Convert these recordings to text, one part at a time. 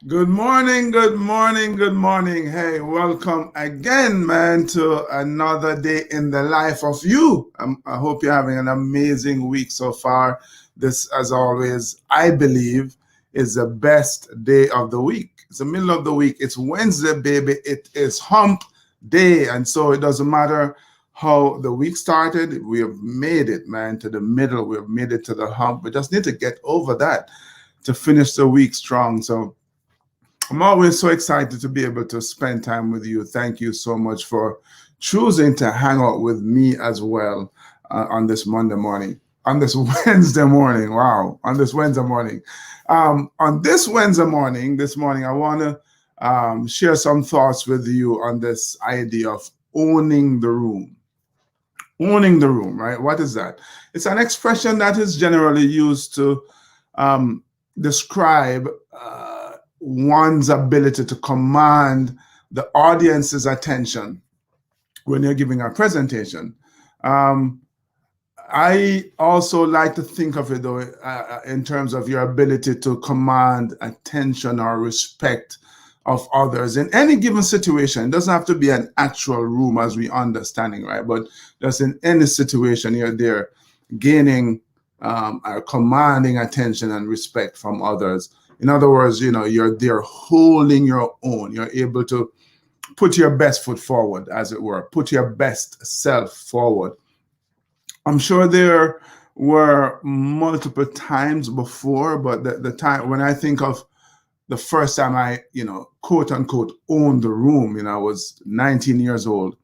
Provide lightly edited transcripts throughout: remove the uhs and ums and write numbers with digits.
Good morning, good morning, good morning. Hey, welcome again, man, to another day in the life of you. I hope you're having an amazing week so far. This, as always, I believe, is the best day of the week. It's the middle of the week. It's Wednesday, baby. It is hump day. And so it doesn't matter how the week started. We have made it, man, to the middle. We have made it to the hump. We just need to get over that to finish the week strong. So, I'm always so excited to be able to spend time with you. Thank you so much for choosing to hang out with me as well on this Monday morning, on this Wednesday morning. Wow, on this Wednesday morning. On this Wednesday morning, this morning, I want to share some thoughts with you on this idea of owning the room. Owning the room, right? What is that? It's an expression that is generally used to um, describe one's ability to command the audience's attention when you're giving a presentation. Um, I also like to think of it though in terms of your ability to command attention or respect of others in any given situation. It doesn't have to be an actual room as we understanding, right? But just in any situation, you're there gaining or commanding attention and respect from others. In other words, you're there holding your own. You're able to put your best foot forward, as it were, put your best self forward. I'm sure there were multiple times before, but the time when I think of the first time I, quote unquote, owned the room, I was 19 years old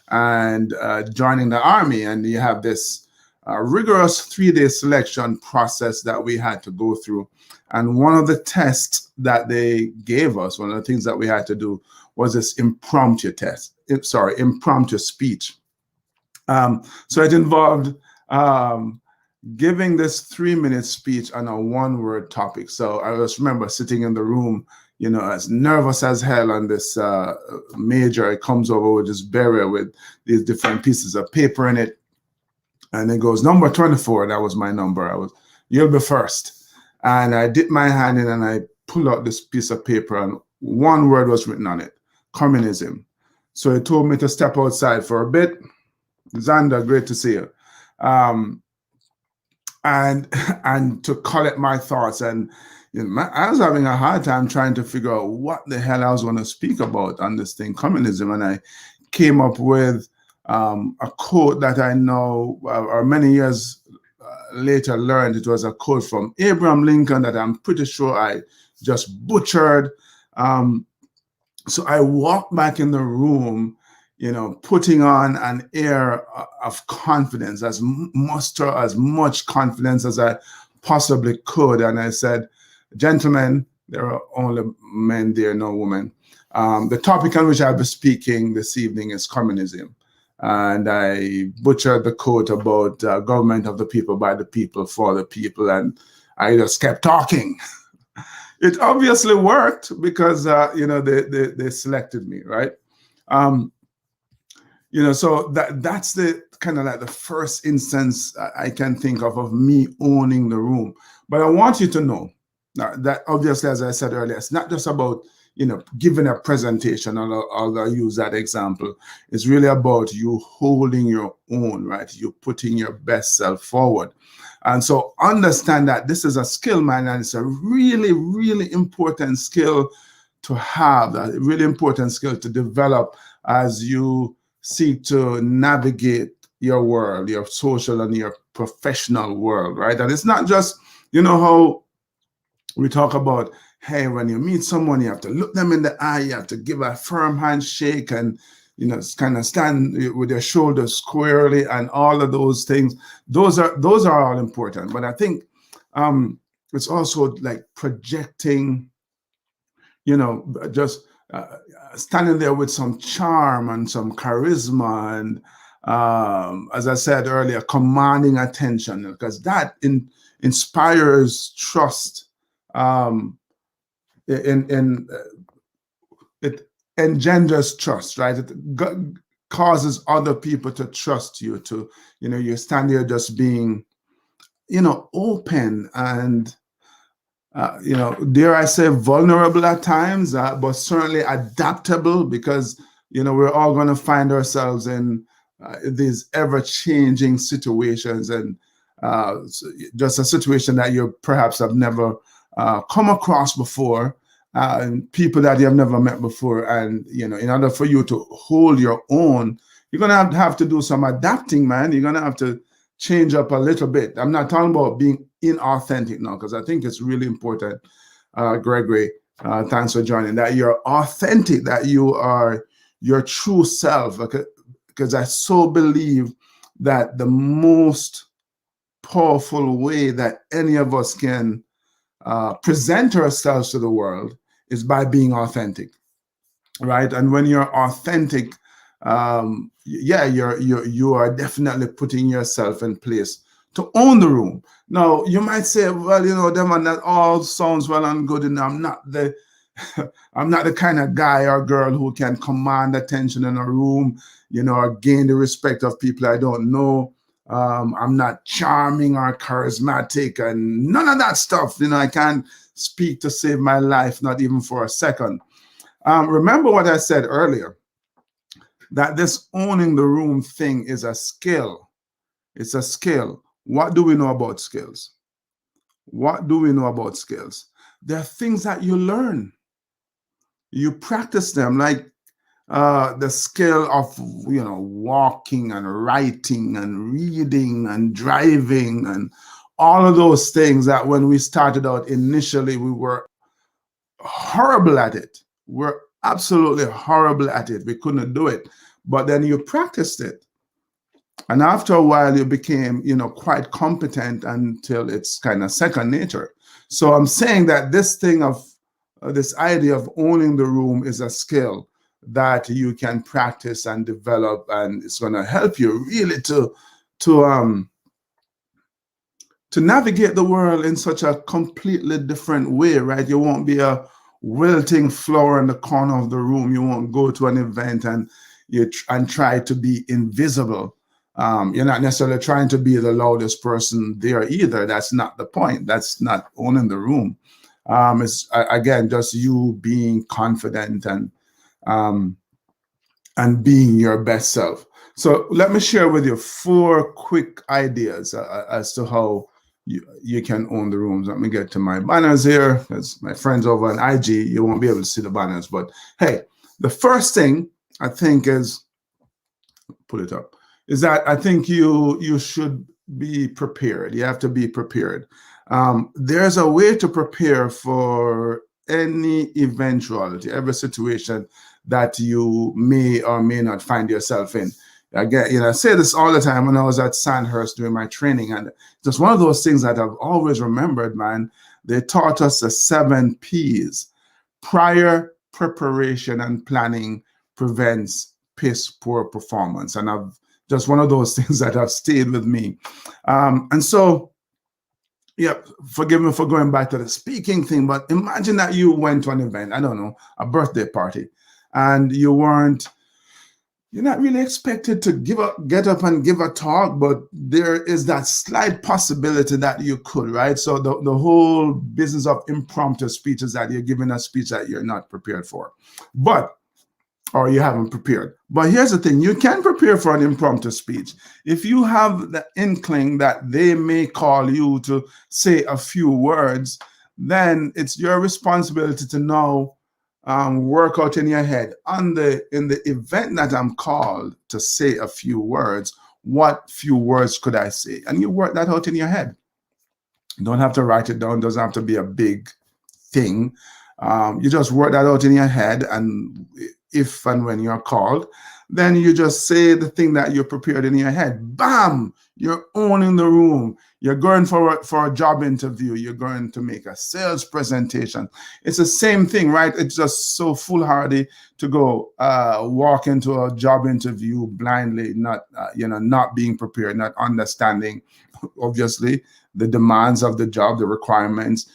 and joining the army, and you have this rigorous 3-day selection process that we had to go through. And one of the tests that they gave us, one of the things that we had to do was this impromptu speech. So it involved giving this 3-minute speech on a one-word topic. So I just remember sitting in the room, as nervous as hell, and this major, it comes over with this barrier with these different pieces of paper in it. And it goes, number 24, that was my number. You'll be first. And I dip my hand in and I pull out this piece of paper, and one word was written on it: communism. So it told me to step outside for a bit. Xander, great to see you. Um, and and to collect my thoughts. And I was having a hard time trying to figure out what the hell I was going to speak about on this thing, communism. And I came up with a quote that I know, or many years later learned it was a quote from Abraham Lincoln that I'm pretty sure I just butchered. So I walked back in the room, putting on an air of confidence, muster as much confidence as I possibly could. And I said, gentlemen, there are only men there, no women. The topic on which I'll be speaking this evening is communism. And I butchered the quote about government of the people, by the people, for the people. And I just kept talking. It obviously worked because, they selected me, right? So that's the kind of like the first instance I can think of me owning the room. But I want you to know that obviously, as I said earlier, it's not just about giving a presentation, although I use that example. It's really about you holding your own, right? You putting your best self forward. And so understand that this is a skill, man, and it's a really, really important skill to have, a really important skill to develop as you seek to navigate your world, your social and your professional world, right? And it's not just, how we talk about, hey, when you meet someone, you have to look them in the eye, you have to give a firm handshake, and kind of stand with your shoulders squarely, and all of those things. Those are all important. But I think it's also like projecting, just standing there with some charm and some charisma, and as I said earlier, commanding attention, because that inspires trust. It engenders trust, right? It causes other people to trust you. To you stand there just being, open and dare I say, vulnerable at times, but certainly adaptable, because we're all going to find ourselves in these ever-changing situations, and just a situation that you perhaps have never come across before, and people that you have never met before. And in order for you to hold your own, you're going to have to do some adapting, man. You're going to have to change up a little bit. I'm not talking about being inauthentic now, because I think it's really important, Gregory, thanks for joining, that you're authentic, that you are your true self, because I so believe that the most powerful way that any of us can present ourselves to the world is by being authentic, right? And when you're authentic, you are definitely putting yourself in place to own the room. Now, you might say, well, Devon, that all sounds well and good, and I'm not the kind of guy or girl who can command attention in a room, or gain the respect of people I don't know. I'm not charming or charismatic and none of that stuff. I can't speak to save my life, not even for a second. Remember what I said earlier, that this owning the room thing is a skill. It's a skill. What do we know about skills? What do we know about skills? There are things that you learn. You practice them, like the skill of, walking and writing and reading and driving and all of those things that when we started out initially, we were horrible at it. We're absolutely horrible at it. We couldn't do it. But then you practiced it. And after a while, you became, quite competent until it's kind of second nature. So I'm saying that this idea of owning the room is a skill that you can practice and develop, and it's going to help you really to navigate the world in such a completely different way, right? You won't be a wilting flower in the corner of the room. You won't go to an event and try to be invisible. You're not necessarily trying to be the loudest person there either. That's not the point. That's not owning the room. It's again just you being confident and being your best self. So let me share with you 4 quick ideas as to how you can own the rooms. Let me get to my banners here, because my friends over on IG, you won't be able to see the banners. But hey, the first thing I think is, pull it up, is that I think you should be prepared. You have to be prepared. There's a way to prepare for any eventuality, every situation that you may or may not find yourself in. Again, I say this all the time when I was at Sandhurst doing my training, and just one of those things that I've always remembered, man. They taught us the 7 P's. Prior preparation and planning prevents piss poor performance. And I've just one of those things that have stayed with me. And so, forgive me for going back to the speaking thing, but imagine that you went to an event, I don't know, a birthday party, and you're not really expected to get up and give a talk, but there is that slight possibility that you could, right? So the whole business of impromptu speeches, that you're giving a speech that you're not prepared for, or you haven't prepared. But here's the thing, you can prepare for an impromptu speech. If you have the inkling that they may call you to say a few words, then it's your responsibility to know, work out in your head, in the event that I'm called to say a few words, what few words could I say? And you work that out in your head. You don't have to write it down. It doesn't have to be a big thing. You just work that out in your head, and if and when you're called, then you just say the thing that you prepared in your head. Bam! You're owning the room. You're going for a job interview. You're going to make a sales presentation. It's the same thing, right? It's just so foolhardy to go walk into a job interview blindly, not being prepared, not understanding, obviously, the demands of the job, the requirements,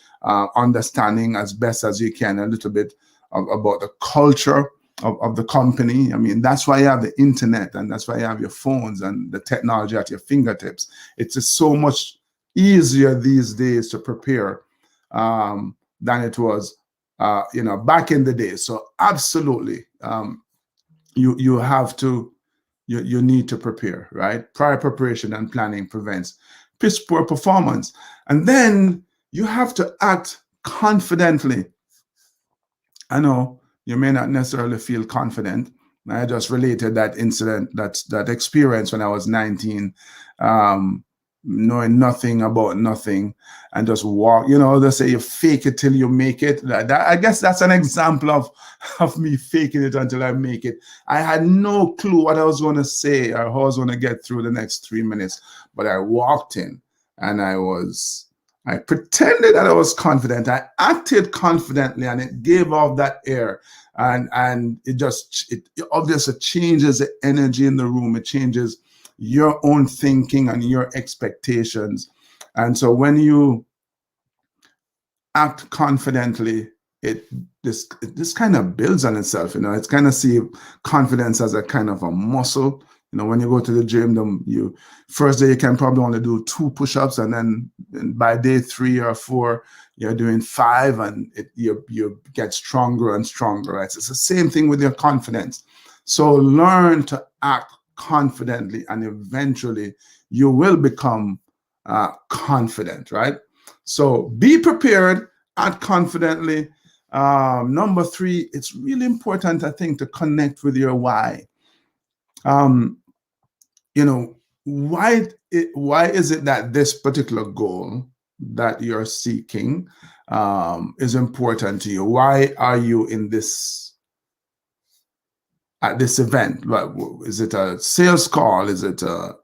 understanding as best as you can a little bit about the culture of the company. I mean, that's why you have the internet, and that's why you have your phones and the technology at your fingertips. It's just so much easier these days to prepare than it was, back in the day. So absolutely, you have to, you need to prepare, right? Prior preparation and planning prevents piss poor performance. And then you have to act confidently. I know you may not necessarily feel confident. I just related that incident, that experience when I was 19, knowing nothing about nothing and just walk. They say you fake it till you make it. I guess that's an example of me faking it until I make it. I had no clue what I was going to say or how I was going to get through the next 3 minutes, but I walked in and I pretended that I was confident. I acted confidently, and it gave off that air, and it obviously changes the energy in the room. It changes your own thinking and your expectations. And so when you act confidently, this kind of builds on itself. It's kind of see confidence as a kind of a muscle. When you go to the gym, first day you can probably only do 2 push-ups, and then by day 3 or 4, you're doing 5, and you get stronger and stronger. Right? It's the same thing with your confidence. So learn to act confidently, and eventually you will become confident, right? So be prepared, act confidently. Number 3, it's really important, I think, to connect with your why. Why is it that this particular goal that you're seeking is important to you? Why are you in at this event? Is it a sales call? Is it a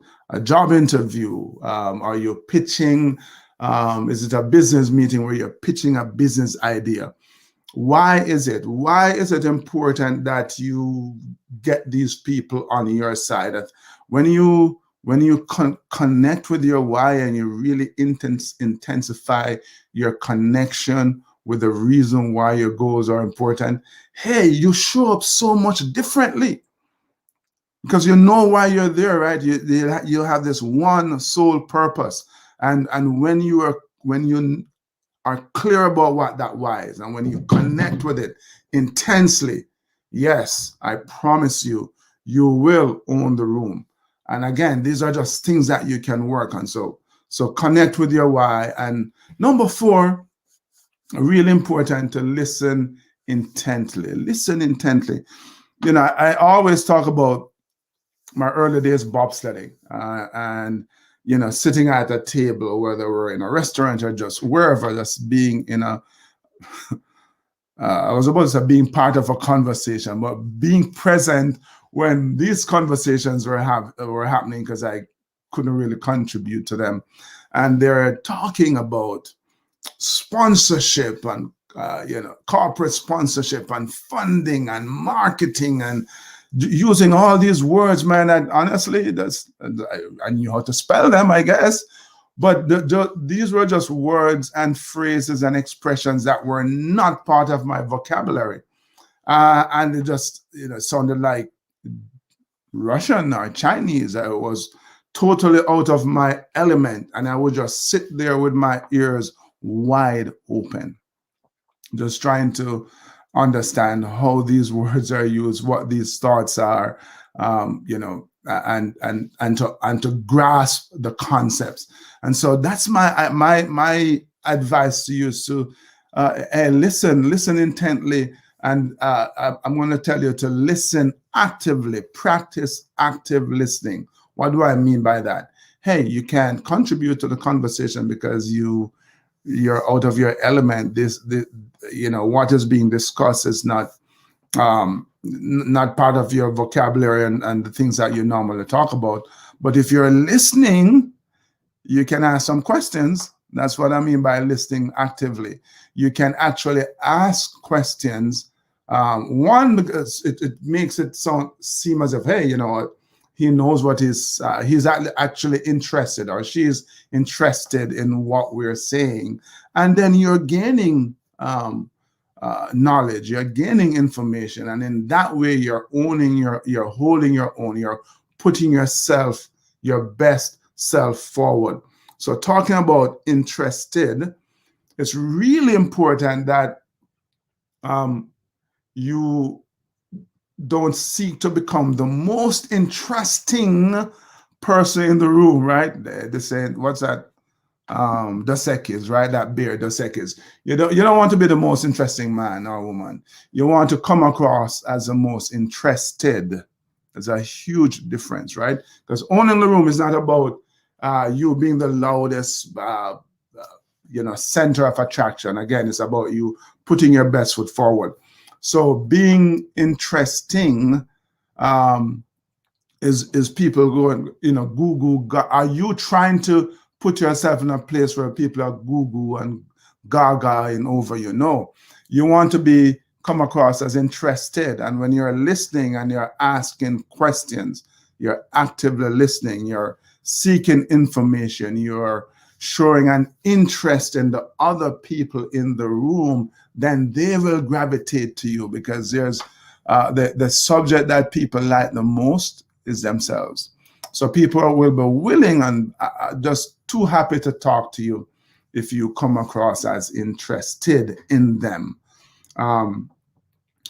job interview? Are you pitching? Is it a business meeting where you're pitching a business idea? Why is it important that you get these people on your side? That when you connect with your why and you really intensify your connection with the reason why your goals are important, hey, you show up so much differently because you know why you're there, right? You have this one sole purpose, and when you are clear about what that why is, and when you connect with it intensely, yes, I promise you, you will own the room. And again, these are just things that you can work on. So connect with your why. And number 4, really important, to listen intently. Listen intently. I always talk about my early days bobsledding, and sitting at a table, whether we're in a restaurant or just wherever, just being in a I was about to say being part of a conversation, but being present when these conversations were happening, because I couldn't really contribute to them. And they're talking about sponsorship and corporate sponsorship and funding and marketing and using all these words, man. And honestly, I knew how to spell them, I guess. But these were just words and phrases and expressions that were not part of my vocabulary. And it just sounded like Russian or Chinese. I was totally out of my element. And I would just sit there with my ears wide open, just trying to understand how these words are used, what these thoughts are, and to grasp the concepts. And so that's my advice to you is to listen intently. And I'm going to tell you to listen actively, practice active listening. What do I mean by that? Hey, you can contribute to the conversation because you're out of your element. What is being discussed is not part of your vocabulary and the things that you normally talk about. But if you're listening, you can ask some questions. That's what I mean by listening actively. You can actually ask questions. One, because it makes it seem as if, hey, he knows what he's actually interested, or she's interested in what we're saying. And then you're gaining knowledge, you're gaining information. And in that way, you're holding your own, you're putting your best self forward. So talking about interested, it's really important that you don't seek to become the most interesting person in the room, right? They say, what's that? Dos Equis, right? That beer, Dos Equis. You don't want to be the most interesting man or woman. You want to come across as the most interested. There's a huge difference, right? Because owning the room is not about you being the loudest, center of attraction. Again, it's about you putting your best foot forward. So being interesting is people going, Google. Are you trying to put yourself in a place where people are Google and gaga over you? No, you want to come across as interested. And when you're listening and you're asking questions, you're actively listening, you're seeking information, you're showing an interest in the other people in the room, then they will gravitate to you, because there's the subject that people like the most is themselves. So people will be willing and just too happy to talk to you if you come across as interested in them.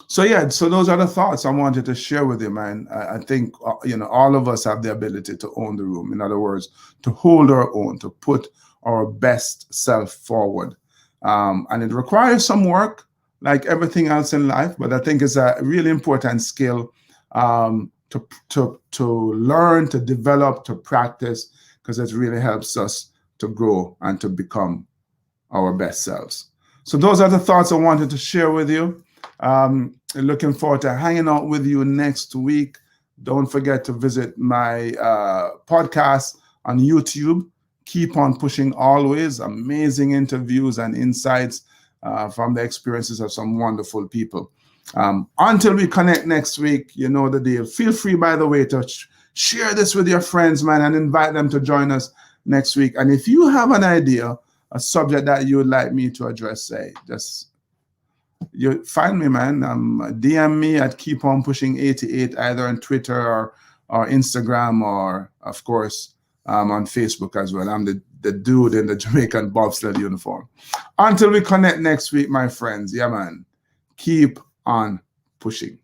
So those are the thoughts I wanted to share with you, man. I think all of us have the ability to own the room. In other words, to hold our own, to put our best self forward, and it requires some work, like everything else in life. But I think it's a really important skill to learn, to develop, to practice, because it really helps us to grow and to become our best selves. So those are the thoughts I wanted to share with you. Looking forward to hanging out with you next week. Don't forget to visit my podcast on YouTube. Keep on Pushing Always. Amazing interviews and insights from the experiences of some wonderful people. Until we connect next week, you know the deal. Feel free, by the way, to share this with your friends, man, and invite them to join us next week. And if you have an idea, a subject that you would like me to address, you find me, man. DM me at Keep On Pushing 88, either on Twitter or Instagram, or of course on Facebook as well. I'm the dude in the Jamaican bobsled uniform. Until we connect next week, my friends, yeah, man, keep on pushing.